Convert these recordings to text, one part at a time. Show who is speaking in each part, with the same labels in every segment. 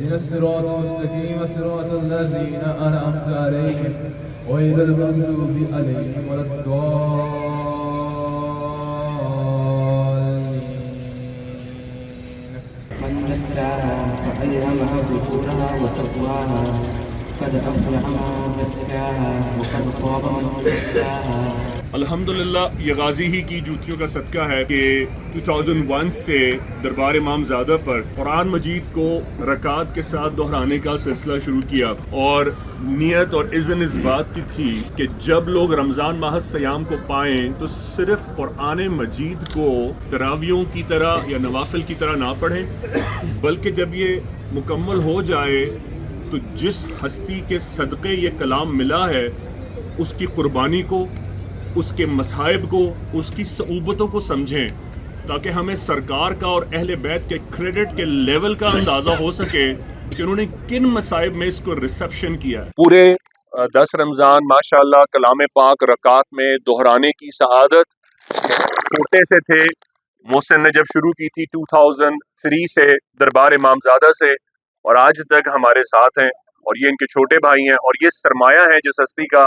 Speaker 1: اهدنا الصراط المستقيم صراط الذين أنعمت عليهم غير المغضوب عليهم ولا الضالين.
Speaker 2: من زكاها فألهمها فجورها وتقواها قد أفلح من زكاها وقد خاب من دساها.
Speaker 3: الحمدللہ یہ غازی ہی کی جوتیوں کا صدقہ ہے کہ 2001 سے دربار امام زادہ پر قرآن مجید کو رکعت کے ساتھ دہرانے کا سلسلہ شروع کیا، اور نیت اور اذن اس بات کی تھی کہ جب لوگ رمضان ماہ سیام کو پائیں تو صرف قرآن مجید کو تراویحوں کی طرح یا نوافل کی طرح نہ پڑھیں، بلکہ جب یہ مکمل ہو جائے تو جس ہستی کے صدقے یہ کلام ملا ہے اس کی قربانی کو، اس کے مصائب کو، اس کی صعوبتوں کو سمجھیں، تاکہ ہمیں سرکار کا اور اہل بیت کے کریڈٹ کے لیول کا اندازہ ہو سکے کہ انہوں نے کن مصائب میں اس کو ریسیپشن کیا ہے۔ پورے 10 رمضان ماشاءاللہ کلام پاک رکعت میں دہرانے کی سعادت چھوٹے سے تھے، محسن نے جب شروع کی تھی 2003 سے دربار امام زادہ سے، اور آج تک ہمارے ساتھ ہیں، اور یہ ان کے چھوٹے بھائی ہیں، اور یہ سرمایہ ہے جس ہستی کا،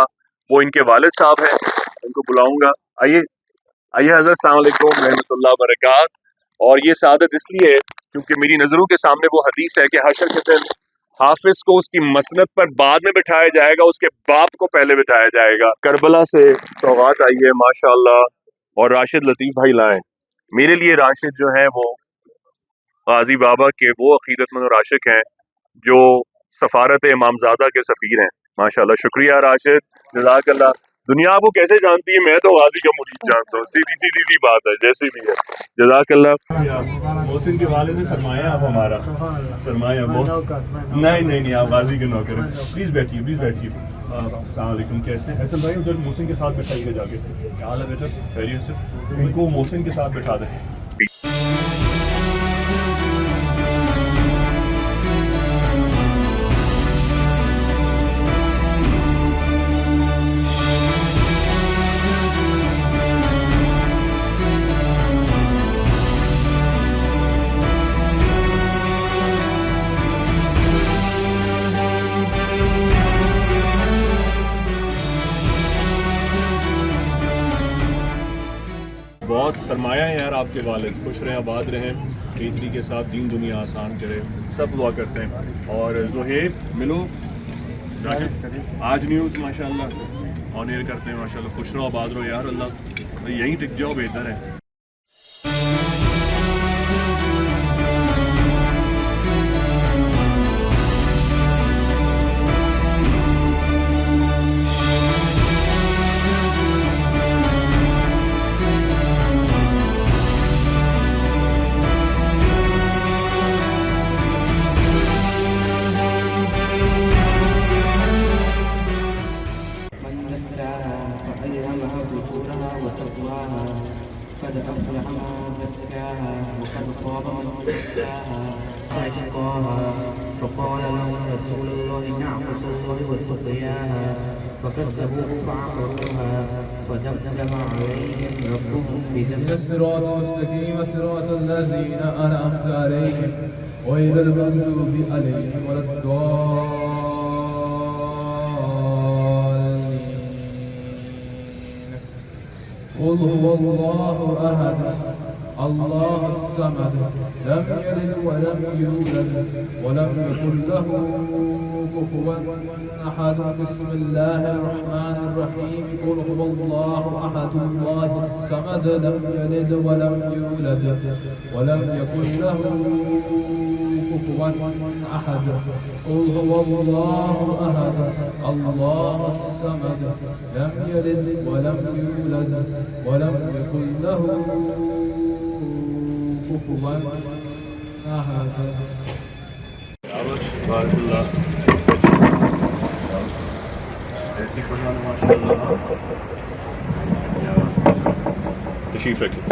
Speaker 3: وہ ان کے والد صاحب ہیں، ان کو بلاؤں گا۔ آئیے حضرت، السلام علیکم رحمۃ اللہ وبرکاتہ۔ اور یہ سعادت اس لیے کیونکہ میری نظروں کے سامنے وہ حدیث ہے کہ حشر کے دن حافظ کو اس کی مسند پر بعد میں بٹھایا جائے گا، اس کے باپ کو پہلے بٹھایا جائے گا۔ کربلا سے سوغات آئی ہے ماشاءاللہ، اور راشد لطیف بھائی لائیں۔ میرے لیے راشد جو ہیں وہ غازی بابا کے وہ عقیدت مند اور عاشق ہیں جو سفارت امام زادہ کے سفیر ہیں ماشاءاللہ۔ شکریہ راشد، جزاک اللہ۔ دنیا آپ کو کیسے جانتی ہے؟ میں تو غازی کا مرید جانتا ہوں، سیدھی سی بات ہے، جیسی بھی ہے، جزاک اللہ۔ محسن کے والد نے سرمایہ آپ ہمارا، سرمایہ بہت۔ نہیں آپ غازی کے نوکر ہیں۔ پلیز بیٹھیے۔ السلام علیکم، کیسے ہیں؟ حسن بھائی ادھر محسن کے ساتھ بٹھائیے گا جا کے۔ کیا حال ہے بیٹا؟ خیریت سے؟ ان کو محسن کے ساتھ بٹھا دیں۔ بہت سرمایہ ہے یار آپ کے والد، خوش رہیں، آباد رہیں، بہتری کے ساتھ دین دنیا آسان کرے، سب دعا کرتے ہیں۔ اور زہیب ملو، آج نیوز ماشاءاللہ آن ایئر کرتے ہیں ماشاءاللہ، خوش رہو، آباد رہو یار، اللہ یہیں ٹک جاؤ بہتر ہے۔
Speaker 2: قد أفلح من زكاها وقد خاب من دساها. فقال لهم رسول الله نعمة الله وسقياها فكذبوه فعقروها فدمدم عليهم ربهم بذنبهم.
Speaker 1: الصراط المستقيم صراط الذين أنعمت عليهم غير المغضوب عليهم ولا الضالين. قل هو الله أحد الله الصمد لم يلد ولم يولد ولم يكن له كفوا أحد. بسم الله الرحمن الرحيم. قل هو الله أحد الله الصمد لم يلد ولم يولد ولم يكن له كفوا أحد. قل هو الله أحد الله الصمد لم يلد ولم يولد ولم يكن له كفوا أحد.
Speaker 3: بارک اللہ، ایسی قرآن ماشاءاللہ، تشریف رکھیں،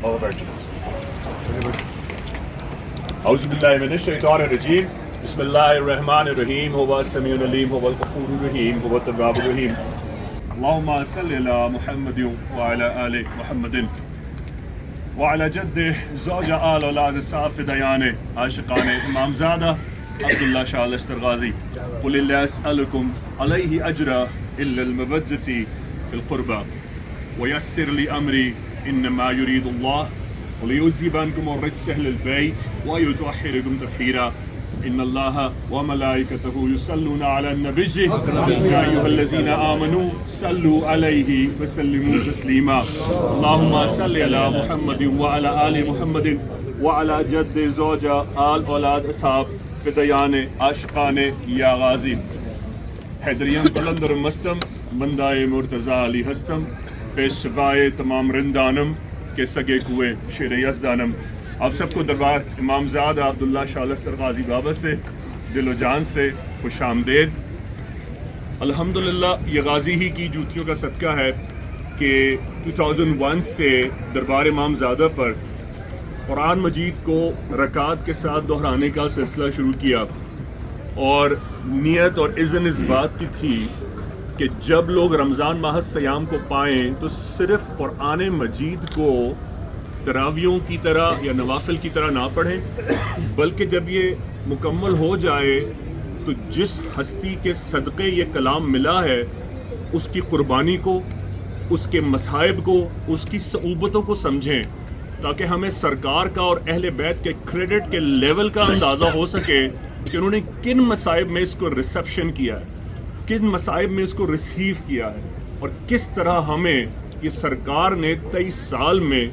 Speaker 3: اور بیٹھیں۔ اعوذ باللہ من الشیطان الرجیم، بسم اللہ الرحمن الرحیم، هو السمیع العلیم، هو الغفور الرحیم، هو التواب الرحیم۔ اللہم صل علی محمد وعلی آل محمد۔ وعلى جده زوجة آل أولاد الصاحب فديانه عاشقان إمام زادة عبد الله شاه الاشترغازي قل لا أسألكم عليه أجرا إلا المودة في القربى ويسر لي أمري إنما يريد الله وليذهب عنكم الرجس أهل البيت ويطهركم تطهيرا إن الله وملائكته يصلون على النبي يا أيها الذين آمنوا صلوا عليه وسلموا تسليما اللهم صل على محمد وعلى آل محمد وعلى جد زوجة آل أولاد أصحاب فدیان عاشقان یا غازی حیدریم قلندر مستم بندائے مرتضیٰ علی ہستم پیش شفائے تمام رندانم کے سگے کوئے شیر یزدانم آپ سب کو دربار امام زادہ عبداللہ شاہ الاشترغازی بابا سے دل و جان سے خوش آمدید۔ الحمدللہ یہ غازی ہی کی جوتیوں کا صدقہ ہے کہ 2001 سے دربار امام زادہ پر قرآن مجید کو رکعت کے ساتھ دہرانے کا سلسلہ شروع کیا، اور نیت اور اذن اس بات کی تھی کہ جب لوگ رمضان ماہ سیام کو پائیں تو صرف قرآن مجید کو تراویوں کی طرح یا نوافل کی طرح نہ پڑھیں، بلکہ جب یہ مکمل ہو جائے تو جس ہستی کے صدقے یہ کلام ملا ہے اس کی قربانی کو، اس کے مصائب کو، اس کی صعوبتوں کو سمجھیں، تاکہ ہمیں سرکار کا اور اہل بیت کے کریڈٹ کے لیول کا اندازہ ہو سکے کہ انہوں نے کن مصائب میں اس کو ریسیپشن کیا ہے، کن مصائب میں اس کو ریسیو کیا ہے، اور کس طرح ہمیں یہ سرکار نے 23 سال میں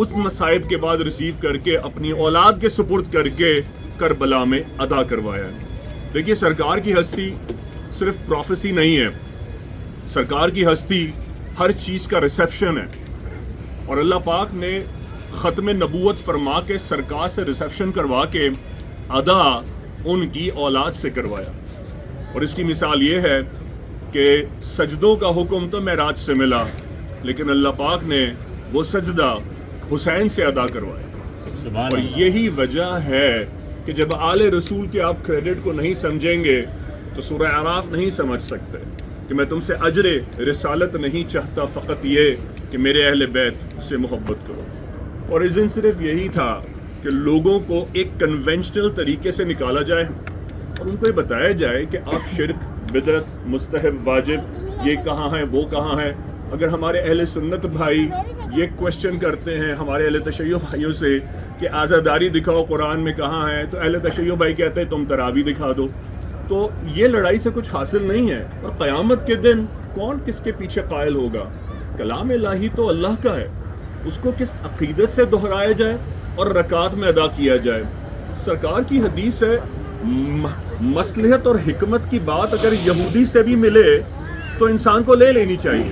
Speaker 3: اس مصائب کے بعد ریسیو کر کے اپنی اولاد کے سپرد کر کے کربلا میں ادا کروایا ہے۔ دیکھیے سرکار کی ہستی صرف پروفیسی نہیں ہے، سرکار کی ہستی ہر چیز کا ریسیپشن ہے، اور اللہ پاک نے ختم نبوت فرما کے سرکار سے ریسیپشن کروا کے ادا ان کی اولاد سے کروایا۔ اور اس کی مثال یہ ہے کہ سجدوں کا حکم تو معراج سے ملا، لیکن اللہ پاک نے وہ سجدہ حسین سے ادا کروایا۔ اور یہی وجہ ہے کہ جب آل رسول کے آپ کریڈٹ کو نہیں سمجھیں گے تو سورہ اعراف نہیں سمجھ سکتے کہ میں تم سے اجر رسالت نہیں چاہتا، فقط یہ کہ میرے اہل بیت سے محبت کرو۔ اور اس دن صرف یہی تھا کہ لوگوں کو ایک کنونشنل طریقے سے نکالا جائے اور ان کو یہ بتایا جائے کہ آپ شرک، بدعت، مستحب، واجب یہ کہاں ہیں، وہ کہاں ہیں۔ اگر ہمارے اہل سنت بھائی یہ کوشچن کرتے ہیں ہمارے اہل تشیع بھائیوں سے کہ عزاداری دکھاؤ قرآن میں کہاں ہے، تو اہل تشیع بھائی کہتے ہیں تم تراویح دکھا دو۔ تو یہ لڑائی سے کچھ حاصل نہیں ہے، اور قیامت کے دن کون کس کے پیچھے قائل ہوگا؟ کلام الہی تو اللہ کا ہے، اس کو کس عقیدت سے دہرایا جائے اور رکعت میں ادا کیا جائے۔ سرکار کی حدیث ہے مصلحت اور حکمت کی بات اگر یہودی سے بھی ملے تو انسان کو لے لینی چاہیے،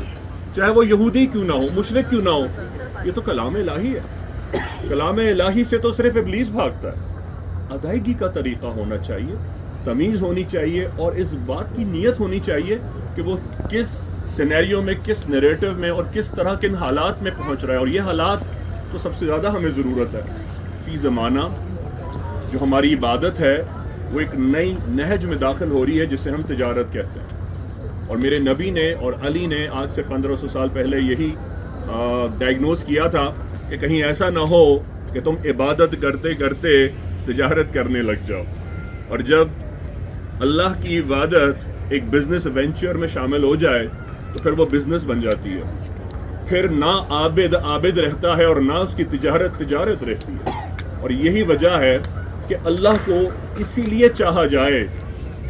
Speaker 3: چاہے وہ یہودی کیوں نہ ہو، مشرک کیوں نہ ہو۔ یہ تو کلام الہی ہے، کلام الہی سے تو صرف ابلیس بھاگتا ہے۔ ادائیگی کا طریقہ ہونا چاہیے، تمیز ہونی چاہیے، اور اس بات کی نیت ہونی چاہیے کہ وہ کس سینیریو میں، کس نیریٹو میں اور کس طرح کن حالات میں پہنچ رہا ہے۔ اور یہ حالات تو سب سے زیادہ ہمیں ضرورت ہے۔ فی زمانہ جو ہماری عبادت ہے وہ ایک نئی نہج میں داخل ہو رہی ہے جسے ہم تجارت کہتے ہیں، اور میرے نبی نے اور علی نے آج سے 1500 سال پہلے یہی ڈائگنوز کیا تھا کہ کہیں ایسا نہ ہو کہ تم عبادت کرتے کرتے تجارت کرنے لگ جاؤ، اور جب اللہ کی عبادت ایک بزنس وینچر میں شامل ہو جائے تو پھر وہ بزنس بن جاتی ہے، پھر نہ عابد عابد رہتا ہے اور نہ اس کی تجارت تجارت رہتی ہے۔ اور یہی وجہ ہے کہ اللہ کو اسی لیے چاہا جائے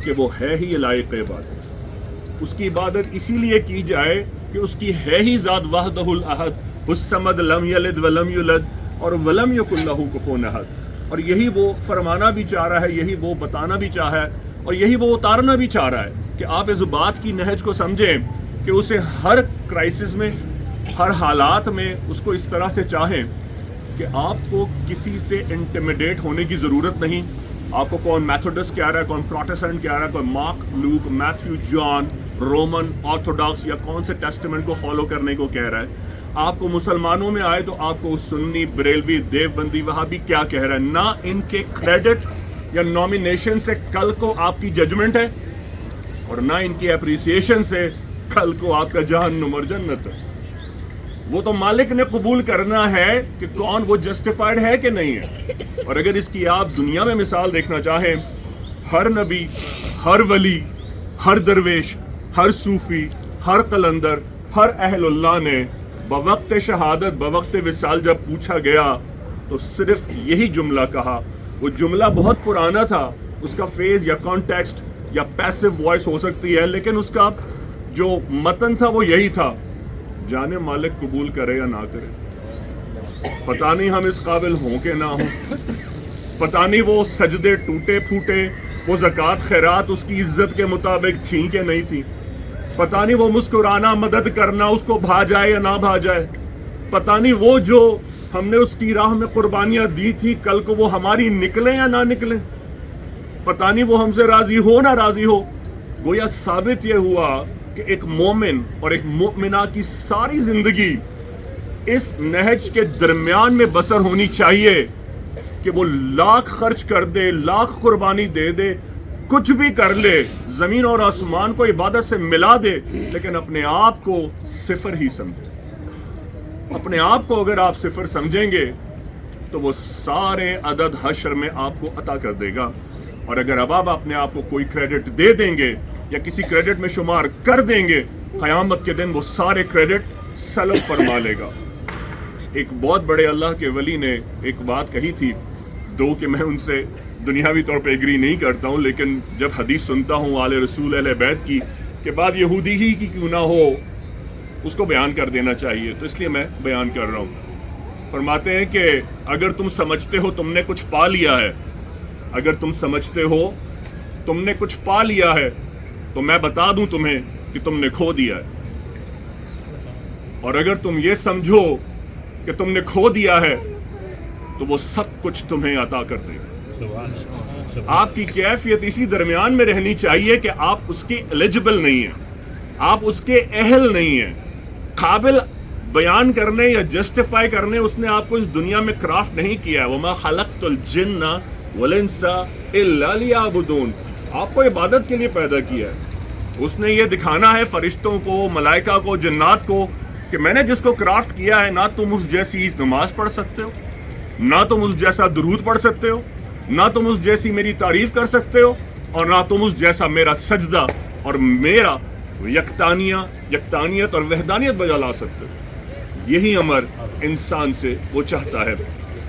Speaker 3: کہ وہ ہے ہی لائق عبادت، اس کی عبادت اسی لیے کی جائے کہ اس کی ہے ہی ذات وحدہ الاحد الصمد لم یلد ولم یولد اور ولم یکن لہ کفوا احد۔ اور یہی وہ فرمانا بھی چاہ رہا ہے، یہی وہ بتانا بھی چاہا ہے، اور یہی وہ اتارنا بھی چاہ رہا ہے کہ آپ اس بات کی نہج کو سمجھیں کہ اسے ہر کرائسس میں، ہر حالات میں اس کو اس طرح سے چاہیں کہ آپ کو کسی سے انٹیمیڈیٹ ہونے کی ضرورت نہیں۔ آپ کو کون میتھوڈس کہہ رہا ہے، کون پروٹسٹنٹ کہہ رہا ہے، کون مارک، لوک، میتھیو، جان، رومن، آرتھوڈاکس یا کون سے ٹیسٹمنٹ کو فالو کرنے کو کہہ رہا ہے۔ آپ کو مسلمانوں میں آئے تو آپ کو سنی، بریلوی، دیوبندی، وہابی کیا کہہ رہا ہے، نہ ان کے کریڈٹ یا نامینیشن سے کل کو آپ کی ججمنٹ ہے، اور نہ ان کی اپریسیشن سے کل کو آپ کا جہنم اور جنت ہے۔ وہ تو مالک نے قبول کرنا ہے کہ کون وہ جسٹیفائڈ ہے کہ نہیں ہے. اور اگر اس کی آپ دنیا میں مثال دیکھنا چاہیں، ہر نبی، ہر ولی، ہر درویش، ہر صوفی، ہر قلندر، ہر اہل اللہ نے بوقت شہادت، بوقت وصال جب پوچھا گیا تو صرف یہی جملہ کہا. وہ جملہ بہت پرانا تھا، اس کا فیز یا کانٹیکسٹ یا پیسو وائس ہو سکتی ہے، لیکن اس کا جو متن تھا وہ یہی تھا، جانے مالک قبول کرے یا نہ کرے. پتہ نہیں ہم اس قابل ہوں کہ نہ ہوں، پتہ نہیں وہ سجدے ٹوٹے پھوٹے، وہ زکوٰۃ خیرات اس کی عزت کے مطابق تھیں کہ نہیں تھیں، پتہ نہیں وہ مسکرانا، مدد کرنا اس کو بھا جائے یا نہ بھا جائے، پتہ نہیں وہ جو ہم نے اس کی راہ میں قربانیاں دی تھی کل کو وہ ہماری نکلیں یا نہ نکلیں، پتہ نہیں وہ ہم سے راضی ہو نہ راضی ہو. گویا ثابت یہ ہوا کہ ایک مومن اور ایک مؤمنہ کی ساری زندگی اس نہج کے درمیان میں بسر ہونی چاہیے کہ وہ لاکھ خرچ کر دے، لاکھ قربانی دے دے، کچھ بھی کر لے، زمین اور آسمان کو عبادت سے ملا دے، لیکن اپنے آپ کو صفر ہی سمجھے. اپنے آپ کو اگر آپ صفر سمجھیں گے تو وہ سارے عدد حشر میں آپ کو عطا کر دے گا. اور اگر اب آپ اپنے آپ کو کوئی کریڈٹ دے دیں گے یا کسی کریڈٹ میں شمار کر دیں گے، قیامت کے دن وہ سارے کریڈٹ سلب فرما لے گا. ایک بہت بڑے اللہ کے ولی نے ایک بات کہی تھی، دو کہ میں ان سے دنیاوی طور پہ ایگری نہیں کرتا ہوں، لیکن جب حدیث سنتا ہوں آل رسول اہل بیت کی کہ بعد یہودی ہی کی کیوں نہ ہو، اس کو بیان کر دینا چاہیے، تو اس لیے میں بیان کر رہا ہوں. فرماتے ہیں کہ اگر تم سمجھتے ہو تم نے کچھ پا لیا ہے، اگر تم سمجھتے ہو تم نے کچھ پا لیا ہے تو میں بتا دوں تمہیں کہ تم نے کھو دیا ہے. اور اگر تم یہ سمجھو کہ تم نے کھو دیا ہے تو وہ سب کچھ تمہیں عطا کر دے گا. آپ کی کیفیت اسی درمیان میں رہنی چاہیے کہ آپ اس کے ایلیجبل نہیں ہیں، آپ اس کے اہل نہیں ہیں، قابل بیان کرنے یا جسٹیفائی کرنے اس نے آپ کو اس دنیا میں کرافٹ نہیں کیا ہے. وَمَا خَلَقْتُ الْجِنَّ وَالْإِنسَ إِلَّا لِيَعْبُدُونَ. آپ کو عبادت کے لیے پیدا کیا ہے. اس نے یہ دکھانا ہے فرشتوں کو، ملائکہ کو، جنات کو کہ میں نے جس کو کرافٹ کیا ہے، نہ تم اس جیسی نماز پڑھ سکتے ہو، نہ تم اس جیسا درود پڑھ سکتے ہو، نہ تم اس جیسی میری تعریف کر سکتے ہو، اور نہ تم اس جیسا میرا سجدہ اور میرا یکتانیت اور وحدانیت بجا لا سکتے ہو. یہی امر انسان سے وہ چاہتا ہے.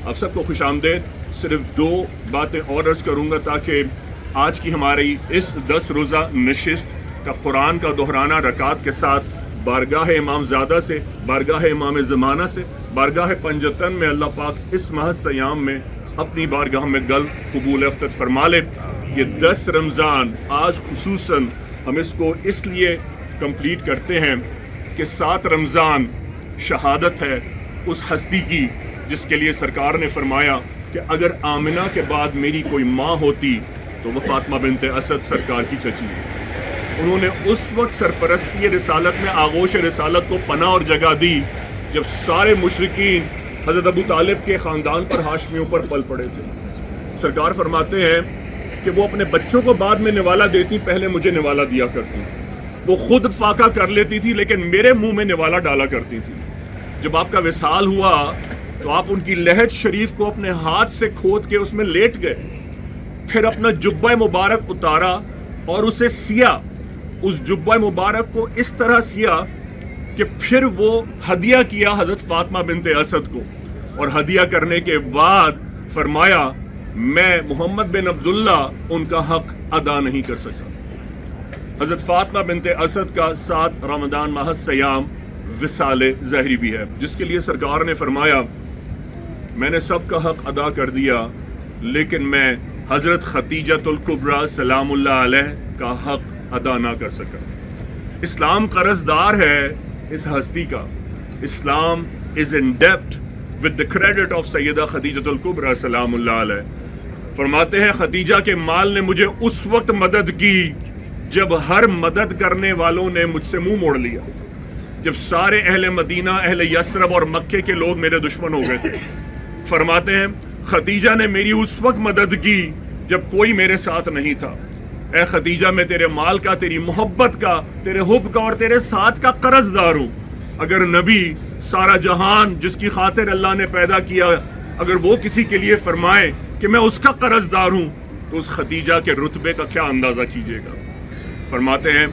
Speaker 3: آپ سب کو خوش آمدید. صرف دو باتیں اور عرض کروں گا تاکہ آج کی ہماری اس 10 روزہ نشست کا قرآن کا دہرانا رکعت کے ساتھ بارگاہ امام زادہ سے، بارگاہ امام زمانہ سے، بارگاہ پنجتن میں اللہ پاک اس ماہ سیام میں اپنی بارگاہ میں گل قبول افتت فرما لے. یہ 10 رمضان آج خصوصاً ہم اس کو اس لیے کمپلیٹ کرتے ہیں کہ 7 رمضان شہادت ہے اس ہستی کی جس کے لیے سرکار نے فرمایا کہ اگر آمنہ کے بعد میری کوئی ماں ہوتی تو وہ فاطمہ بنت اسد سرکار کی چچی ہے. انہوں نے اس وقت سرپرستی رسالت میں آغوش رسالت کو پناہ اور جگہ دی جب سارے مشرکین حضرت ابو طالب کے خاندان پر ہاشمیوں پر پل پڑے تھے. سرکار فرماتے ہیں کہ وہ اپنے بچوں کو بعد میں نوالا دیتی، پہلے مجھے نوالا دیا کرتی. وہ خود فاقہ کر لیتی تھی لیکن میرے منہ میں نوالا ڈالا کرتی تھی. جب آپ کا وصال ہوا تو آپ ان کی لحد شریف کو اپنے ہاتھ سے کھود کے اس میں لیٹ گئے، پھر اپنا جبہ مبارک اتارا اور اسے سیا. اس جبہ مبارک کو اس طرح سیا کہ پھر وہ ہدیہ کیا حضرت فاطمہ بنت اسد کو، اور ہدیہ کرنے کے بعد فرمایا میں محمد بن عبداللہ ان کا حق ادا نہیں کر سکا. حضرت فاطمہ بنت اسد کا 7 رمضان ماہ سیام وصال ظہری بھی ہے، جس کے لیے سرکار نے فرمایا میں نے سب کا حق ادا کر دیا لیکن میں حضرت خدیجۃ الکبریٰ سلام اللہ علیہ کا حق ادا نہ کر سکا. اسلام قرضدار ہے اس ہستی کا. اسلام is indebted with the credit of سیدہ خدیجۃ الکبریٰ سلام اللہ علیہ. فرماتے ہیں خدیجہ کے مال نے مجھے اس وقت مدد کی جب ہر مدد کرنے والوں نے مجھ سے منہ موڑ لیا، جب سارے اہل مدینہ، اہل یثرب اور مکے کے لوگ میرے دشمن ہو گئے تھے. فرماتے ہیں خدیجہ نے میری اس وقت مدد کی جب کوئی میرے ساتھ نہیں تھا. اے خدیجہ میں تیرے مال کا، تیری محبت کا، تیرے حب کا اور تیرے ساتھ کا قرض دار ہوں. اگر نبی سارا جہان جس کی خاطر اللہ نے پیدا کیا، اگر وہ کسی کے لیے فرمائے کہ میں اس کا قرض دار ہوں تو اس خدیجہ کے رتبے کا کیا اندازہ کیجیے گا۔ فرماتے ہیں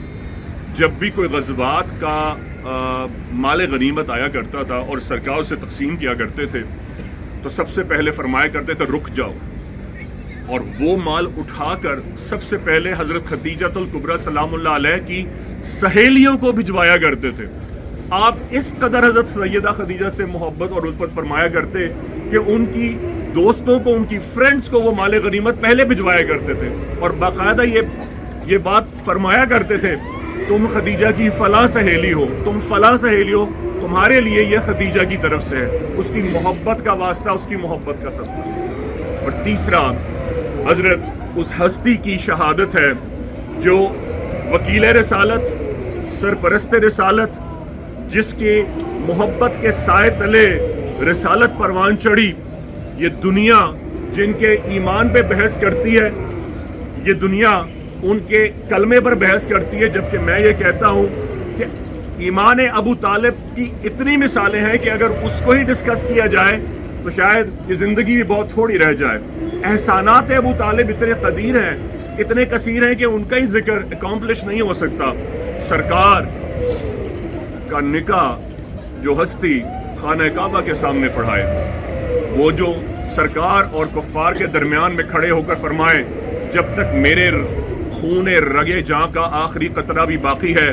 Speaker 3: جب بھی کوئی غزوات کا مال غنیمت آیا کرتا تھا اور سرکار اسے تقسیم کیا کرتے تھے تو سب سے پہلے فرمایا کرتے تھے رک جاؤ، اور وہ مال اٹھا کر سب سے پہلے حضرت خدیجہ الکبریٰ سلام اللہ علیہ کی سہیلیوں کو بھجوایا کرتے تھے۔ آپ اس قدر حضرت سیدہ خدیجہ سے محبت اور الفت فرمایا کرتے کہ ان کی دوستوں کو، ان کی فرینڈز کو وہ مال غنیمت پہلے بھجوایا کرتے تھے، اور باقاعدہ یہ بات فرمایا کرتے تھے تم خدیجہ کی فلاں سہیلی ہو، تم فلاں سہیلی ہو، تمہارے لیے یہ خدیجہ کی طرف سے ہے، اس کی محبت کا واسطہ، اس کی محبت کا صدقہ۔ اور تیسرا حضرت اس ہستی کی شہادت ہے جو وکیل رسالت، سرپرست رسالت، جس کے محبت کے سائے تلے رسالت پروان چڑھی۔ یہ دنیا جن کے ایمان پہ بحث کرتی ہے، یہ دنیا ان کے کلمے پر بحث کرتی ہے، جبکہ میں یہ کہتا ہوں کہ ایمان ابو طالب کی اتنی مثالیں ہیں کہ اگر اس کو ہی ڈسکس کیا جائے تو شاید یہ زندگی بھی بہت تھوڑی رہ جائے۔ احسانات ابو طالب اتنے قدیر ہیں، اتنے کثیر ہیں کہ ان کا ہی ذکر اکمپلش نہیں ہو سکتا۔ سرکار کا نکاح جو ہستی خانہ کعبہ کے سامنے پڑھائے، وہ جو سرکار اور کفار کے درمیان میں کھڑے ہو کر فرمائے جب تک میرے خون رگے جاں کا آخری قطرہ بھی باقی ہے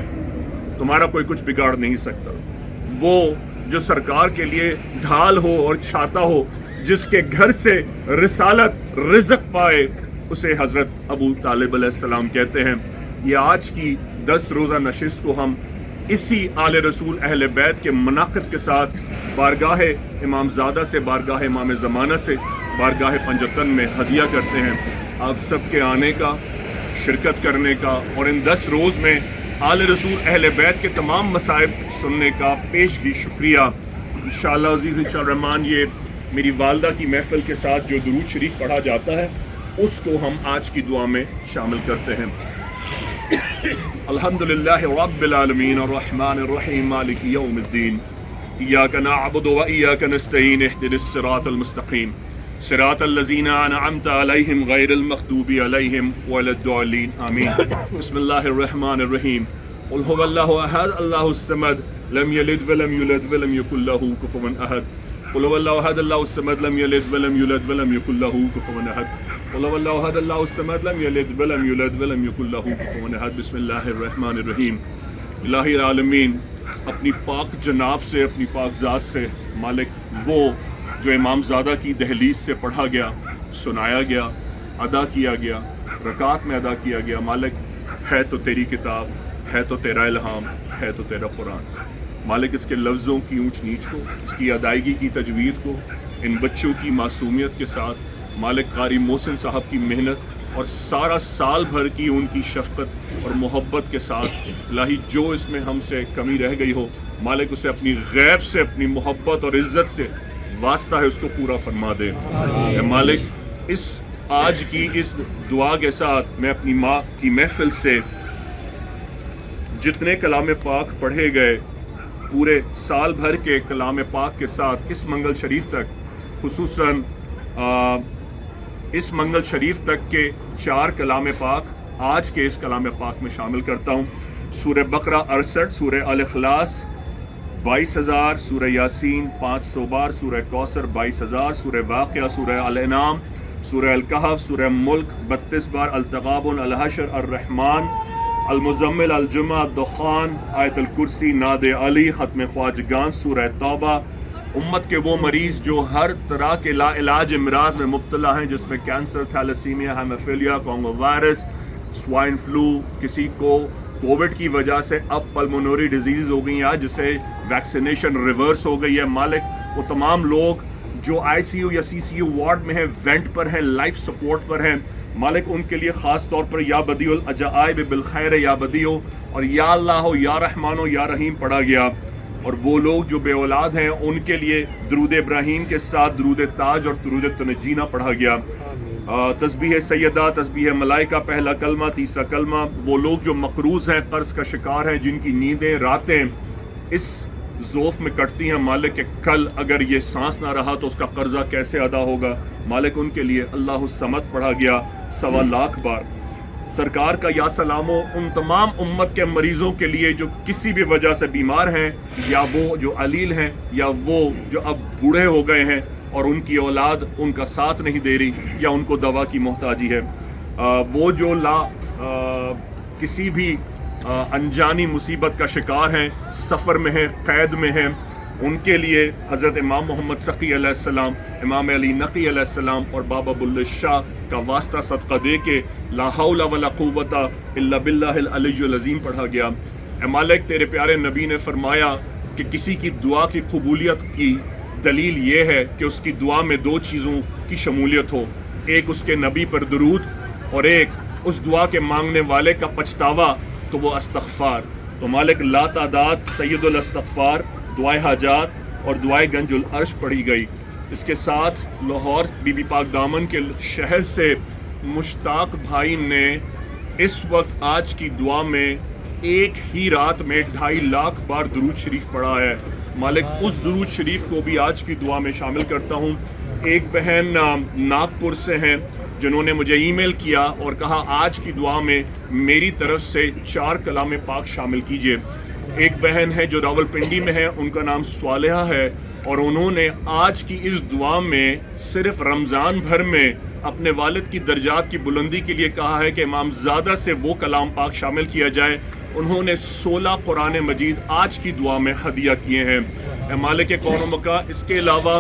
Speaker 3: تمہارا کوئی کچھ بگاڑ نہیں سکتا۔ وہ جو سرکار کے لیے ڈھال ہو اور چھاتا ہو، جس کے گھر سے رسالت رزق پائے، اسے حضرت ابو طالب علیہ السلام کہتے ہیں۔ یہ آج کی 10 روزہ نشست کو ہم اسی آل رسول اہل بیت کے مناقب کے ساتھ بارگاہ امام زادہ سے، بارگاہ امام زمانہ سے، بارگاہ پنجتن میں ہدیہ کرتے ہیں۔ آپ سب کے آنے کا، شرکت کرنے کا، اور ان 10 روز میں آل رسول اہل بیت کے تمام مصائب سننے کا پیشگی شکریہ۔ انشاءاللہ عزیز، انشاءاللہ الرحمن، یہ میری والدہ کی محفل کے ساتھ جو درود شریف پڑھا جاتا ہے اس کو ہم آج کی دعا میں شامل کرتے ہیں۔ الحمدللہ رب العالمین الرحمن الرحیم مالک یوم الدین ایاک نعبد و ایاک نستعین اہدنا الصراط المستقیم صراط الذین انعمت علیہم غیر المغضوب علیہم ولا الضالین آمین۔ بسم اللہ الرحمن الرحیم قل هو اللہ احد اللہ الصمد لم یلد ولم یولد ولم یکن لہ کفوا احد قل هو اللہ احد اللہ الصمد لم یلد ولم یولد ولم یکن لہ کفوا احد قل هو اللہ احد اللہ الصمد لم یلد ولم یولد ولم یکن لہ کفوا احد۔ بسم اللہ الرحمن الرحیم۔ الہی العالمین، اپنی پاک جناب سے، اپنی پاک ذات سے، مالک وہ جو امام زادہ کی دہلیز سے پڑھا گیا، سنایا گیا، ادا کیا گیا، رکعت میں ادا کیا گیا، مالک ہے تو تیری کتاب، ہے تو تیرا الہام، ہے تو تیرا قرآن۔ مالک اس کے لفظوں کی اونچ نیچ کو، اس کی ادائیگی کی تجوید کو، ان بچوں کی معصومیت کے ساتھ، مالک قاری محسن صاحب کی محنت اور سارا سال بھر کی ان کی شفقت اور محبت کے ساتھ، الہی جو اس میں ہم سے کمی رہ گئی ہو، مالک اسے اپنی غیب سے، اپنی محبت اور عزت سے واسطہ ہے اس کو پورا فرما دے۔ اے مالک، اس آج کی اس دعا کے ساتھ میں اپنی ماں کی محفل سے جتنے کلام پاک پڑھے گئے، پورے سال بھر کے کلام پاک کے ساتھ اس منگل شریف تک، خصوصاً اس منگل شریف تک کے 4 کلام پاک آج کے اس کلام پاک میں شامل کرتا ہوں۔ سورہ بقرہ 68، سورہ الاخلاص 22,000، سورہ یاسین 500 بار، سورہ کوثر 22,000، سورہ واقعہ، سورہ الانعام، سورہ الکہف، سورہ ملک 32 بار، التغابن، الحشر، الرحمن، المزمل، الجمعہ، الدخان، آیت الکرسی، ناد علی، ختم خواجگان، سورہ توبہ۔ امت کے وہ مریض جو ہر طرح کے لا علاج امراض میں مبتلا ہیں، جس میں cancer, thalassaemia, haemophilia, Congo virus, swine flu, کسی کو کووڈ کی وجہ سے اب پلمونری ڈیزیز ہو گئی ہیں، جسے ویکسینیشن ریورس ہو گئی ہے، مالک وہ تمام لوگ جو آئی سی یو یا سی سی یو وارڈ میں ہیں، وینٹ پر ہیں، لائف سپورٹ پر ہیں، مالک ان کے لیے خاص طور پر یا بدیع العجائب بالخیر یا بدیع اور یا اللہ ہو، یا رحمان ہو، یا رحیم پڑھا گیا۔ اور وہ لوگ جو بے اولاد ہیں ان کے لیے درود ابراہیم کے ساتھ درود تاج اور درود تنجینہ پڑھا گیا۔ تسبیح سیدہ، تسبیح ملائکہ، پہلا کلمہ، تیسرا کلمہ۔ وہ لوگ جو مقروض ہیں، قرض کا شکار ہیں، جن کی نیندیں راتیں اس ذوف میں کٹتی ہیں مالک کہ کل اگر یہ سانس نہ رہا تو اس کا قرضہ کیسے ادا ہوگا. مالک ان کے لیے اللہ الصمد پڑھا گیا 1.25 لاکھ بار. سرکار کا یا سلام ہو ان تمام امت کے مریضوں کے لیے جو کسی بھی وجہ سے بیمار ہیں, یا وہ جو علیل ہیں, یا وہ جو اب بوڑھے ہو گئے ہیں اور ان کی اولاد ان کا ساتھ نہیں دے رہی, یا ان کو دوا کی محتاجی ہے. وہ جو کسی بھی انجانی مصیبت کا شکار ہیں, سفر میں ہیں, قید میں ہیں, ان کے لیے حضرت امام محمد سقی علیہ السلام, امام علی نقی علیہ السلام اور بابا بلّہ شاہ کا واسطہ صدقہ دے کے لا حول ولا قوت الا باللہ العلی العظیم پڑھا گیا. اے مالک تیرے پیارے نبی نے فرمایا کہ کسی کی دعا کی قبولیت کی دلیل یہ ہے کہ اس کی دعا میں 2 چیزوں کی شمولیت ہو, ایک اس کے نبی پر درود اور ایک اس دعا کے مانگنے والے کا پچھتاوا تو وہ استغفار. تو مالک لا تعداد سید الاستغفار, دعائے حاجات اور دعائے گنج العرش پڑھی گئی. اس کے ساتھ لاہور بی بی پاک دامن کے شہر سے مشتاق بھائی نے اس وقت آج کی دعا میں ایک ہی رات میں 2.5 لاکھ بار درود شریف پڑھا ہے. مالک اس درود شریف کو بھی آج کی دعا میں شامل کرتا ہوں. ایک بہن ناگپور سے ہیں جنہوں نے مجھے ای میل کیا اور کہا آج کی دعا میں میری طرف سے 4 کلام پاک شامل کیجیے. ایک بہن ہے جو راولپنڈی میں ہے, ان کا نام صالحہ ہے, اور انہوں نے آج کی اس دعا میں صرف رمضان بھر میں اپنے والد کی درجات کی بلندی کے لیے کہا ہے کہ امام زادہ سے وہ کلام پاک شامل کیا جائے. انہوں نے 16 قرآن مجید آج کی دعا میں ہدیہ کیے ہیں. اے مالک کون و مکا. اس کے علاوہ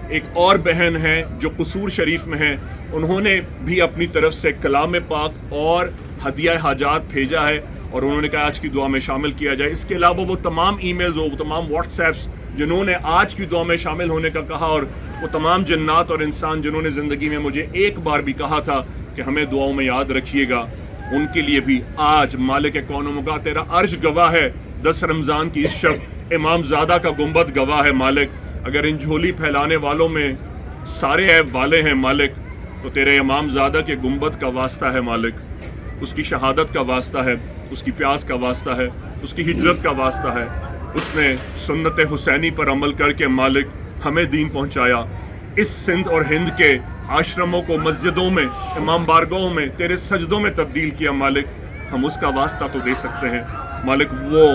Speaker 3: ایک اور بہن ہے جو قصور شریف میں ہیں, انہوں نے بھی اپنی طرف سے کلام پاک اور ہدیہ حاجات بھیجا ہے اور انہوں نے کہا آج کی دعا میں شامل کیا جائے. اس کے علاوہ وہ تمام ای میلز وہ تمام واٹس ایپس جنہوں نے آج کی دعا میں شامل ہونے کا کہا, اور وہ تمام جنات اور انسان جنہوں نے زندگی میں مجھے ایک بار بھی کہا تھا کہ ہمیں دعاؤں میں یاد رکھیے گا, ان کے لیے بھی آج مالک کون و مکا تیرا عرش گواہ ہے. 10 رمضان کی اس شب امام زادہ کا گنبد گواہ ہے. مالک اگر ان جھولی پھیلانے والوں میں سارے عیب والے ہیں مالک, تو تیرے امام زادہ کے گنبد کا واسطہ ہے مالک, اس کی شہادت کا واسطہ ہے, اس کی پیاس کا واسطہ ہے, اس کی ہجرت کا واسطہ ہے. اس نے سنت حسینی پر عمل کر کے مالک ہمیں دین پہنچایا. اس سندھ اور ہند کے آشرموں کو مسجدوں میں, امام بارگاہوں میں تیرے سجدوں میں تبدیل کیا مالک. ہم اس کا واسطہ تو دے سکتے ہیں مالک. وہ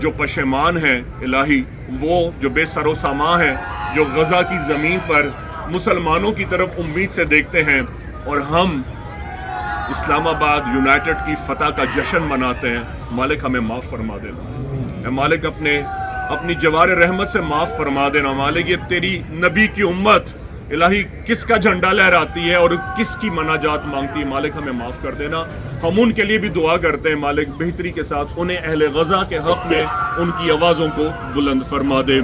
Speaker 3: جو پشیمان ہیں الہی, وہ جو بے سر و سامان ہیں, جو غزہ کی زمین پر مسلمانوں کی طرف امید سے دیکھتے ہیں, اور ہم اسلام آباد یونائٹڈ کی فتح کا جشن مناتے ہیں, مالک ہمیں معاف فرما دینا. اے مالک اپنی جوار رحمت سے معاف فرما دینا مالک. یہ تیری نبی کی امت الہی کس کا جھنڈا لہراتی ہے اور کس کی مناجات مانگتی ہے مالک, ہمیں معاف کر دینا. ہم ان کے لیے بھی دعا کرتے ہیں مالک بہتری کے ساتھ, انہیں اہل غزہ کے حق میں ان کی آوازوں کو بلند فرما دے,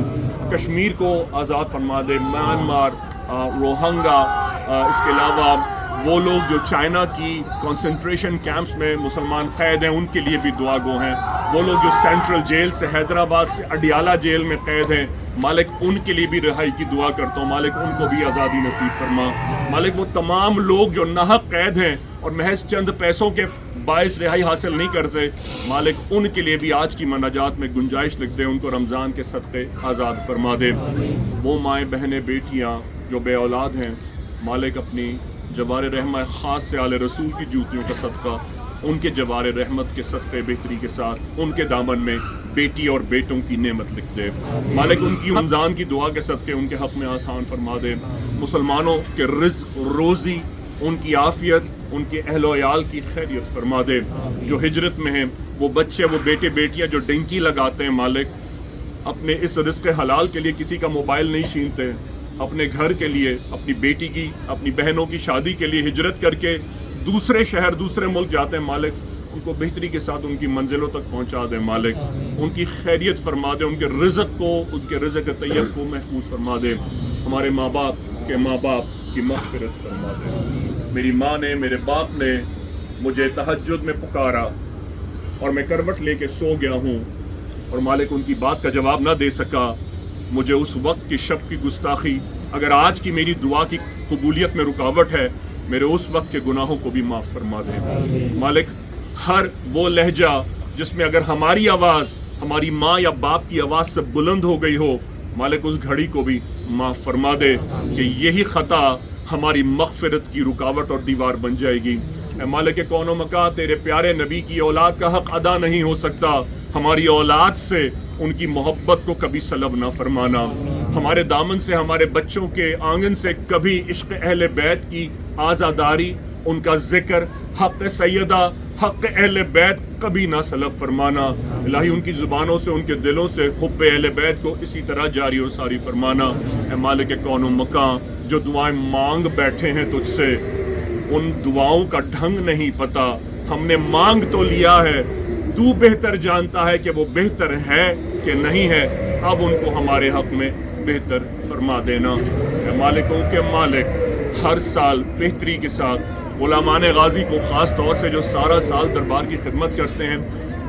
Speaker 3: کشمیر کو آزاد فرما دے, میانمار, روہنگا, اس کے علاوہ وہ لوگ جو چائنا کی کنسنٹریشن کیمپس میں مسلمان قید ہیں ان کے لیے بھی دعا گو ہیں, وہ لوگ جو سینٹرل جیل سے حیدرآباد سے اڈیالہ جیل میں قید ہیں مالک ان کے لیے بھی رہائی کی دعا کرتا ہوں مالک, ان کو بھی آزادی نصیب فرما مالک. وہ تمام لوگ جو ناحق قید ہیں اور محض چند پیسوں کے باعث رہائی حاصل نہیں کرتے مالک, ان کے لیے بھی آج کی مناجات میں گنجائش لکھ دے, ان کو رمضان کے صدقے آزاد فرما دے. وہ مائیں بہنیں بیٹیاں جو بے اولاد ہیں مالک, اپنی جوار رحمہ خاص سے آل رسول کی جوتیوں کا صدقہ ان کے جوار رحمت کے صدقے بہتری کے ساتھ ان کے دامن میں بیٹی اور بیٹوں کی نعمت لکھ دے مالک. ان کی رمضان کی دعا کے صدقے ان کے حق میں آسان فرما دے. مسلمانوں کے رزق روزی, ان کی عافیت, ان کے اہل و عیال کی خیریت فرما دے. جو ہجرت میں ہیں وہ بچے, وہ بیٹے بیٹیاں جو ڈنکی لگاتے ہیں مالک, اپنے اس رزق حلال کے لیے کسی کا موبائل نہیں چھینتے, اپنے گھر کے لیے, اپنی بیٹی کی, اپنی بہنوں کی شادی کے لیے ہجرت کر کے دوسرے شہر دوسرے ملک جاتے ہیں مالک, ان کو بہتری کے ساتھ ان کی منزلوں تک پہنچا دے مالک. ان کی خیریت فرما دے, ان کے رزق کو, ان کے رزق طیب کو محفوظ فرما دے. ہمارے ماں باپ کے ماں باپ کی مغفرت فرما دے. میری ماں نے, میرے باپ نے مجھے تہجد میں پکارا اور میں کروٹ لے کے سو گیا ہوں, اور مالک ان کی بات کا جواب نہ دے سکا. مجھے اس وقت کی شب کی گستاخی, اگر آج کی میری دعا کی قبولیت میں رکاوٹ ہے, میرے اس وقت کے گناہوں کو بھی معاف فرما دے مالک. ہر وہ لہجہ جس میں اگر ہماری آواز ہماری ماں یا باپ کی آواز سے بلند ہو گئی ہو، مالک اس گھڑی کو بھی معاف فرما دے کہ یہی خطا ہماری مغفرت کی رکاوٹ اور دیوار بن جائے گی۔ اے مالک کون و مکان، تیرے پیارے نبی کی اولاد کا حق ادا نہیں ہو سکتا، ہماری اولاد سے ان کی محبت کو کبھی سلب نہ فرمانا، ہمارے دامن سے، ہمارے بچوں کے آنگن سے کبھی عشق اہل بیت کی آزاداری، ان کا ذکر، حق سیدہ، حق اہل بیت کبھی نہ سلب فرمانا۔ الہی ان کی زبانوں سے، ان کے دلوں سے حب اہل بیت کو اسی طرح جاری اور ساری فرمانا۔ اے مالک کون و مکان، جو دعائیں مانگ بیٹھے ہیں تجھ سے، ان دعاؤں کا ڈھنگ نہیں پتا، ہم نے مانگ تو لیا ہے، تو بہتر جانتا ہے کہ وہ بہتر ہے کہ نہیں ہے، اب ان کو ہمارے حق میں بہتر فرما دینا۔ اے مالکوں کے مالک، ہر سال بہتری کے ساتھ غلامان غازی کو، خاص طور سے جو سارا سال دربار کی خدمت کرتے ہیں،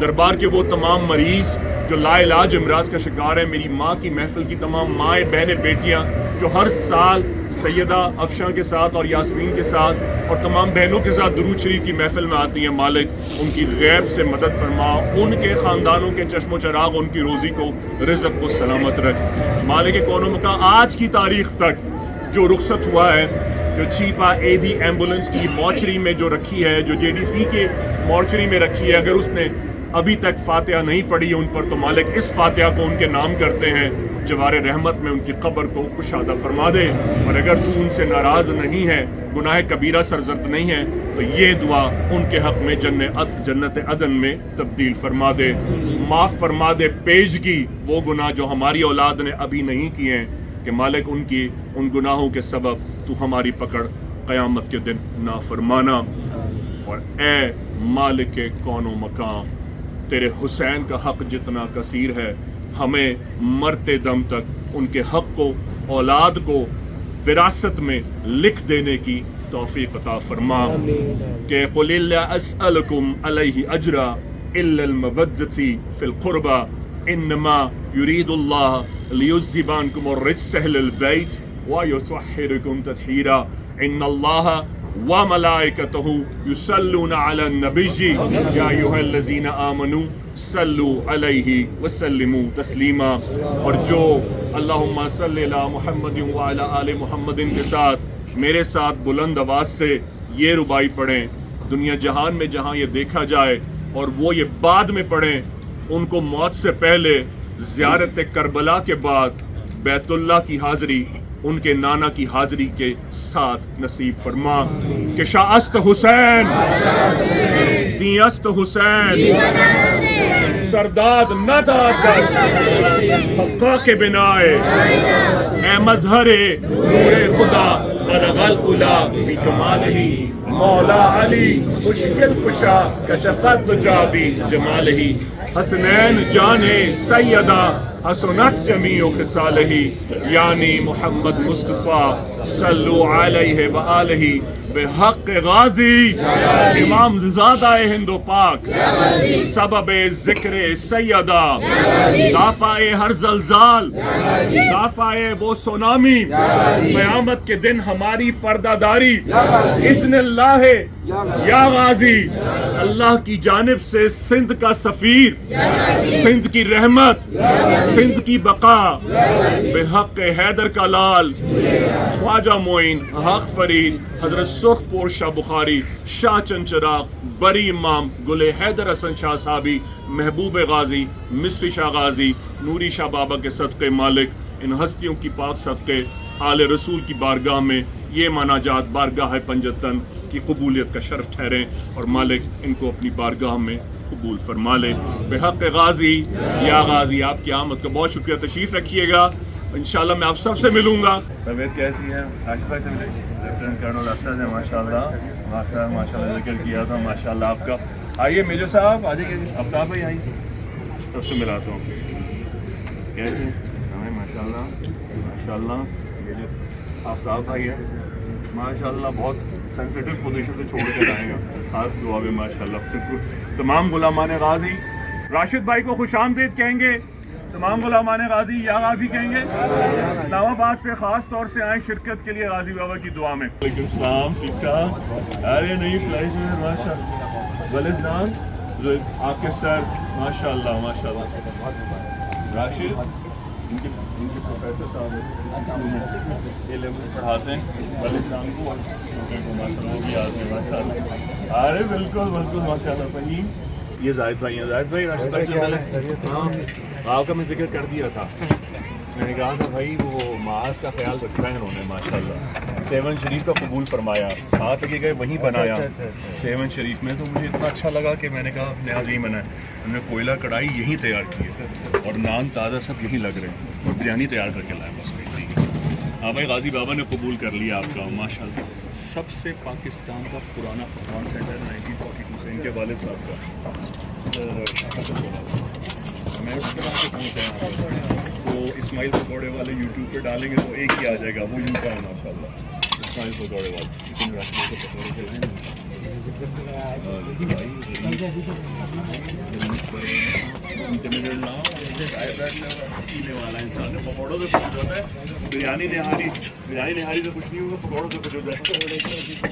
Speaker 3: دربار کے وہ تمام مریض جو لا علاج امراض کا شکار ہیں، میری ماں کی محفل کی تمام مائیں، بہنیں، بیٹیاں جو ہر سال سیدہ افشاں کے ساتھ اور یاسمین کے ساتھ اور تمام بہنوں کے ساتھ درود شریف کی محفل میں آتی ہیں، مالک ان کی غیب سے مدد فرما، ان کے خاندانوں کے چشم و چراغ، ان کی روزی کو، رزق کو سلامت رکھ۔ مالک کون و مکان، آج کی تاریخ تک جو رخصت ہوا ہے، جو چیپا اے ڈی ایمبولنس کی مورچری میں جو رکھی ہے، جو جے ڈی سی کے مورچری میں رکھی ہے، اگر اس نے ابھی تک فاتحہ نہیں پڑھی ان پر، تو مالک اس فاتحہ کو ان کے نام کرتے ہیں، جوار رحمت میں ان کی قبر کو کشادہ فرما دے، اور اگر تو ان سے ناراض نہیں ہے، گناہ کبیرہ سرزد نہیں ہے، تو یہ دعا ان کے حق میں جنت عدن میں تبدیل فرما دے، معاف فرما دے پیشگی وہ گناہ جو ہماری اولاد نے ابھی نہیں کیے ہیں، کہ مالک ان گناہوں کے سبب تو ہماری پکڑ قیامت کے دن نہ فرمانا۔ اور اے مالک کون و مکان، تیرے حسین کا حق جتنا کثیر ہے، ہمیں مرتے دم تک ان کے حق کو، اولاد کو وراثت میں لکھ دینے کی توفیق عطا فرما، کہ قل لا اسألکم علیہ اجرا الا المودۃ فی القربى انما یرید اللہ لیذھب عنکم الرجس اہل البیت ویطہرکم تطہیرا ان اللہ وملائکتہ یصلون علی النبی یا ایھا الذین آمنوا صلوا علیہ وسلموا تسلیما۔ اور جو اللہم صلی علی محمد وعلی آل محمد کے ساتھ میرے ساتھ بلند آواز سے یہ ربائی پڑھیں، دنیا جہان میں جہاں یہ دیکھا جائے، اور وہ یہ بعد میں پڑھیں، ان کو موت سے پہلے، زیارت کربلا کے بعد، بیت اللہ کی حاضری ان کے نانا کی حاضری کے ساتھ نصیب فرما، کہ شاہ است حسین، دی است حسین، سرداد نہ داد حقا کے بنائے، اے مظہر نور خدا بلغ العلا بکمالہ، مولا علی مشکل کشا کشفت تجابی جمالہ، حسنین جان سیدہ حسنت جمیع خصالہ، یعنی محمد مصطفیٰ صلو علیہ وآلہ بحق غازی امام زادہ ہند و پاک، سبب ذکر سیدہ، دافع ہر زلزال، دافع وہ سونامی، قیامت کے دن ہماری پردہ داری، اذن اللہ یا غازی، اللہ کی جانب سے سندھ کا سفیر، سندھ کی رحمت، سندھ کی بقا، بحق حیدر کا لال، خواجہ معین، حق فرید، حضرت سرخ پور شاہ بخاری، شاہ چند چراغ، بری امام، گل حیدر حسن شاہ صحابی، محبوب غازی، مصری شاہ غازی، نوری شاہ بابا کے صدقے مالک، ان ہستیوں کی پاک صدقے آل رسول کی بارگاہ میں یہ مناجات بارگاہ پنجتن کی قبولیت کا شرف ٹھہریں، اور مالک ان کو اپنی بارگاہ میں قبول فرما لے، بحق غازی یا غازی۔ آپ کی آمد کا بہت شکریہ، تشریف رکھیے گا، انشاءاللہ میں آپ سب سے ملوں گا۔
Speaker 4: طبیعت کیسی ہے؟ آشف بھائی سے ملے، لیفٹیننٹ کرنل اسد ہے، ماشاءاللہ ذکر کیا تھا ماشاءاللہ آپ کا۔ آئیے میجر صاحب، آ جائیے، آفتاب بھائی آئیے، سب سے ملاتا ہوں۔ کیسے ہمیں ماشاءاللہ میجر آفتاب بھائی ہے، ماشاءاللہ بہت سینسیٹیو پوزیشن سے چھوڑ کر آئے گا، خاص دعا میں ماشاءاللہ۔ تمام غلامان غازی راشد بھائی کو خوش آمدید کہیں گے، تمام غلامان غازی یا غازی کہیں گے، اسلام آباد سے خاص طور سے آئیں شرکت کے لیے غازی بابا کی دعا میں۔ وعلیکم السلام، ٹھیک ٹھاک؟ ارے نہیں پلیزر ماشاءاللہ، بلزدان آپ کے سر ماشاء اللہ ماشاء اللہ. راشد ان کے پروفیسر صاحب یہ لیول پڑھاتے ہیں بلوچستان کو ماشاء اللہ وہ بھی آتے ہیں ماشاء اللہ. ارے بالکل بالکل ماشاء اللہ. فہیم یہ زاہد بھائی ہیں. زاہد بھائی راشد بھائی سے پہلے ہاں آپ کا میں ذکر کر دیا تھا. میں نے کہا تھا بھائی وہ معاذ کا خیال رکھا ہے انہوں نے ماشاء اللہ. 7 شریف کا قبول فرمایا, 7 لگے گئے وہیں بنایا 7 شریف میں. تو مجھے اتنا اچھا لگا کہ میں نے کہا اپنے عظیم ہے ہم نے کوئلہ کڑھائی یہیں تیار کی ہے اور نان تازہ سب یہیں لگ رہے ہیں اور بریانی تیار کر کے لائے بس. ہاں بھائی غازی بابا نے قبول کر لیا آپ کا ماشاء اللہ. سب سے پاکستان کا پرانا پکوان سینٹر 1942 سے ان کے والد صاحب کا. میں اس کے بعد سے پہنچا یہاں تو اسماعیل پکوڑے والے یوٹیوب پہ ڈالیں گے تو ایک ہی آ جائے گا, وہ یوں کا ہے ماشاء اللہ. اسماعیل پکوڑے والے والا انسان ہے. پکوڑوں سے کچھ ہوتا ہے, بریانی نہاری سے کچھ نہیں ہوگا, پکوڑوں سے کچھ ہو جائے گا.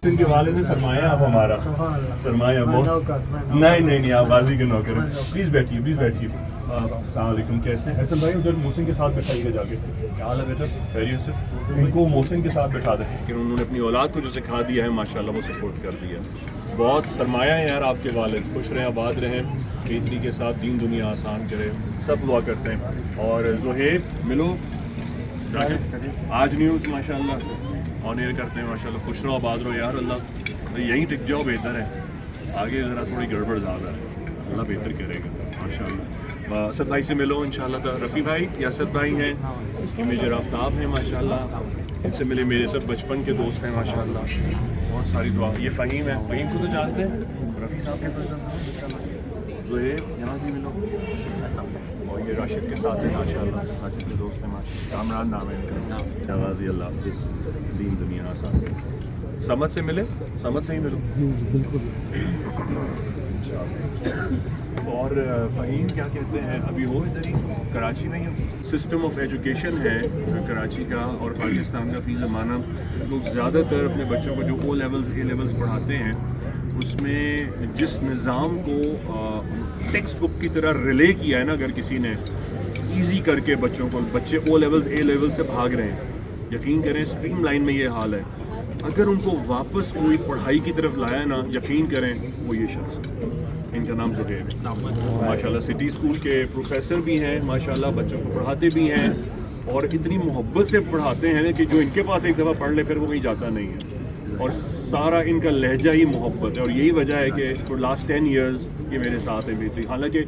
Speaker 4: ان کے والد نے سرمایہ آپ ہمارا سرمایہ بہت نہیں آپ بازی کے نوکر ہیں. پلیز بیٹھیے السلام علیکم. کیسے حسن بھائی ادھر محسن کے ساتھ بیٹھائیے گا جا کے. کیا حال ہے بیٹا, خیریت سے؟ ان کو محسن کے ساتھ بیٹھا دیں کہ انہوں نے اپنی اولاد کو جو سکھا دیا ہے ماشاءاللہ وہ سپورٹ کر دیا. بہت سرمایہ ہے یار آپ کے والد, خوش رہیں آباد رہیں, بہتری کے ساتھ دین دنیا آسان کرے, سب دعا کرتے ہیں. اور زہیب ملو آج نیوز ماشاءاللہ آن ایئر کرتے ہیں ماشاءاللہ. خوش رہو آباد رہو یار, اللہ یہیں ٹک جاؤ بہتر ہے. آگے ذرا تھوڑی گڑبڑ زیادہ ہے, اللہ بہتر کرے گا ماشاءاللہ. اسد بھائی سے ملو انشاءاللہ. رفیع بھائی یہ اسد بھائی ہیں, یہ میجر آفتاب ہیں ماشاءاللہ.
Speaker 3: ان سے ملے میرے سب بچپن کے دوست ہیں ماشاءاللہ. بہت ساری دعا. یہ فہیم ہے, فہیم کو تو جانتے ہیں, رفیع صاحب کے فرزند. زہیب یہاں بھی ملو. اور یہ راشد کے ساتھ ہیں ماشاءاللہ, راشد کے دوست ہیں ماشاءاللہ. کامران نام ہے ان کا. غازی اللہ حافظ. دین دنیا ساتھ. سمجھ سے ملے, سمجھ سے ہی ملو. اور فہیم کیا کہتے ہیں, ابھی وہ ادھر ہی کراچی میں ہی. سسٹم آف ایجوکیشن ہے کراچی کا اور پاکستان کا فی زمانہ. لوگ زیادہ تر اپنے بچوں کو جو او لیولز اے لیولز پڑھاتے ہیں اس میں جس نظام کو ٹیکسٹ بک کی طرح ریلے کیا ہے نا, اگر کسی نے ایزی کر کے بچوں کو, بچے او لیولز اے لیول سے بھاگ رہے ہیں. یقین کریں اسٹریم لائن میں یہ حال ہے. اگر ان کو واپس کوئی پڑھائی کی طرف لایا نا, یقین کریں وہ یہ شخص, ان کا نام زہیر ہے ماشاءاللہ. سٹی اسکول کے پروفیسر بھی ہیں ماشاءاللہ, بچوں کو پڑھاتے بھی ہیں اور اتنی محبت سے پڑھاتے ہیں کہ جو ان کے پاس ایک دفعہ پڑھ لے پھر وہ کہیں جاتا نہیں ہے. اور سارا ان کا لہجہ ہی محبت ہے, اور یہی وجہ ہے کہ فور لاسٹ 10 ایئرز یہ میرے ساتھ ہیں بہتری. حالانکہ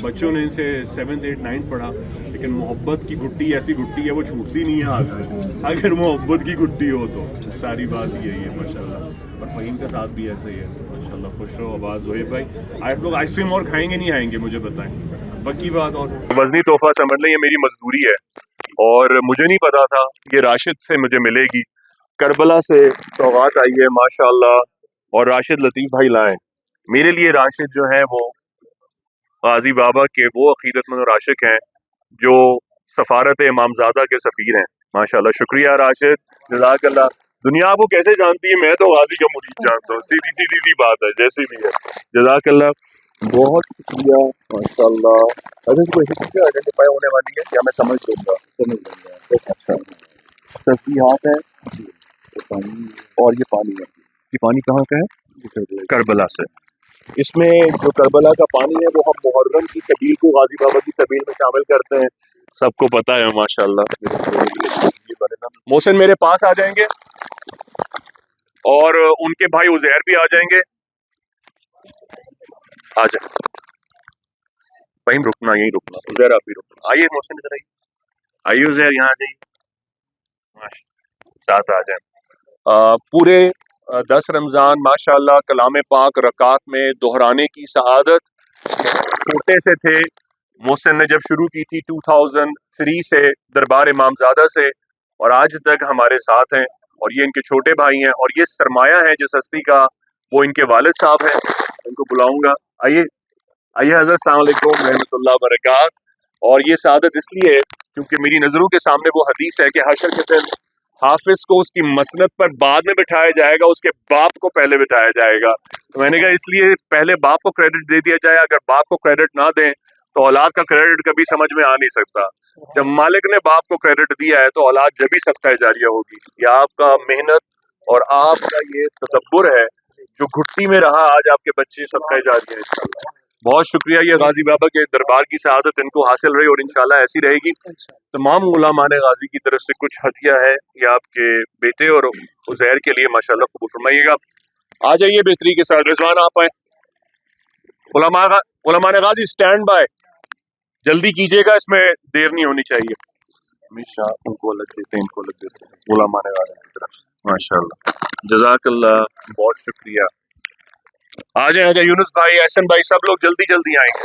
Speaker 3: بچوں نے ان سے 7th 8th 9th پڑھا, لیکن محبت کی گٹی ایسی گٹی ہے وہ چھوٹتی نہیں ہے ہاتھ سے. اگر محبت کی گٹی ہو تو ساری بات یہی ہے ماشاءاللہ. اور فہیم کا ساتھ بھی ایسے ہی ہے ماشاءاللہ. خوش رہو آباد. زہیب بھائی آپ لوگ آئس کریم اور کھائیں گے نہیں آئیں گے مجھے بتائیں, باقی بات. اور وزنی تحفہ سمجھ لیں یہ میری مزدوری ہے, اور مجھے نہیں پتا تھا یہ راشد سے مجھے ملے گی. کربلا سے سوغات آئی ہے ماشاءاللہ, اور راشد لطیف بھائی لائیں. میرے لیے راشد جو ہے وہ غازی بابا کے وہ عقیدت مند راشق ہیں جو سفارت امامزادہ کے سفیر ہیں ماشاءاللہ. شکریہ راشد, جزاک اللہ. دنیا آپ کو کیسے جانتی ہے, میں تو غازی کا مرید جانتا ہوں, سیدھی سی بات ہے جیسی بھی ہے. جزاک اللہ, بہت شکریہ ماشاءاللہ. اگر کوئی حکمت آئیڈینٹیفائی ہونے والی ہے یا میں سمجھ لوں گا. اچھا تصویرات ہے اور یہ پانی ہے. یہ پانی کہاں کا ہے؟ کربلا سے. اس میں جو کربلا کا پانی ہے وہ ہم محرم کی سبیل کو غازی بابا کی سبیل میں شامل کرتے ہیں, سب کو پتہ ہے ماشاءاللہ. محسن میرے پاس آ جائیں گے اور ان کے بھائی عزیر بھی آ جائیں گے. آ جائیں فہیم, رکنا یہیں رکنا. عزیر آپ بھی رکنا. آئیے محسن ادھر آئیے, آئیے عزیر یہاں آ جائیے, ساتھ آ جائیں. پورے 10 رمضان ماشاءاللہ کلام پاک رکعت میں دہرانے کی سعادت. چھوٹے سے تھے محسن نے جب شروع کی تھی 2003 سے دربار امامزادہ سے, اور آج تک ہمارے ساتھ ہیں. اور یہ ان کے چھوٹے بھائی ہیں, اور یہ سرمایہ ہے جس ہستی کا وہ ان کے والد صاحب ہیں. ان کو بلاؤں گا. آئیے آئیے حضرت, السلام علیکم رحمۃ اللہ وبرکاتہ. اور یہ سعادت اس لیے کیونکہ میری نظروں کے سامنے وہ حدیث ہے کہ حشر کے دن حافظ کو اس کی مسند پر بعد میں بٹھایا جائے گا, اس کے باپ کو پہلے بٹھایا جائے گا. تو میں نے کہا اس لیے پہلے باپ کو کریڈٹ دے دیا جائے. اگر باپ کو کریڈٹ نہ دیں تو اولاد کا کریڈٹ کبھی سمجھ میں آ نہیں سکتا. جب مالک نے باپ کو کریڈٹ دیا ہے تو اولاد جب ہی صدقہ جاریہ ہوگی. یہ آپ کا محنت اور آپ کا یہ تدبر ہے جو گھٹی میں رہا, آج آپ کے بچے صدقہ جاریہ ہیں انشاءاللہ. بہت شکریہ. یہ غازی بابا کے دربار کی سعادت ان کو حاصل رہی اور انشاءاللہ ایسی رہے گی. تمام علماء غازی کی طرف سے کچھ ہدیہ ہے, یہ آپ کے بیٹے اور عزیر کے لیے ماشاءاللہ قبول فرمائیے گا. آ جائیے بہتری کے ساتھ. رضوان آپ آئیں. علماء غازی اسٹینڈ بائی, جلدی کیجیے گا, اس میں دیر نہیں ہونی چاہیے. ہمیشہ ان کو الگ دیتے ہیں, ان کو الگ دیتے ہیں علماء غازی کی طرف ماشاءاللہ. جزاک اللہ, بہت شکریہ. آ جائیں یونس بھائی, احسن بھائی, سب لوگ جلدی جلدی آئیں گے.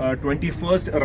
Speaker 3: 21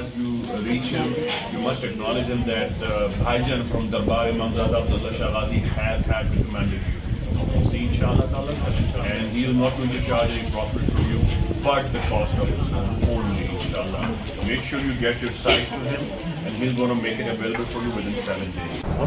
Speaker 3: As you reach him, you must acknowledge him that Bhaijan from Darbar Imam Zada Abdullah Shah Ghazi have recommended you. See, inshallah ta'ala, and he is not going to charge any profit from you, but the cost of his own only, inshallah. Make sure you get your size to him, and he's going to make it available for you within 7 days.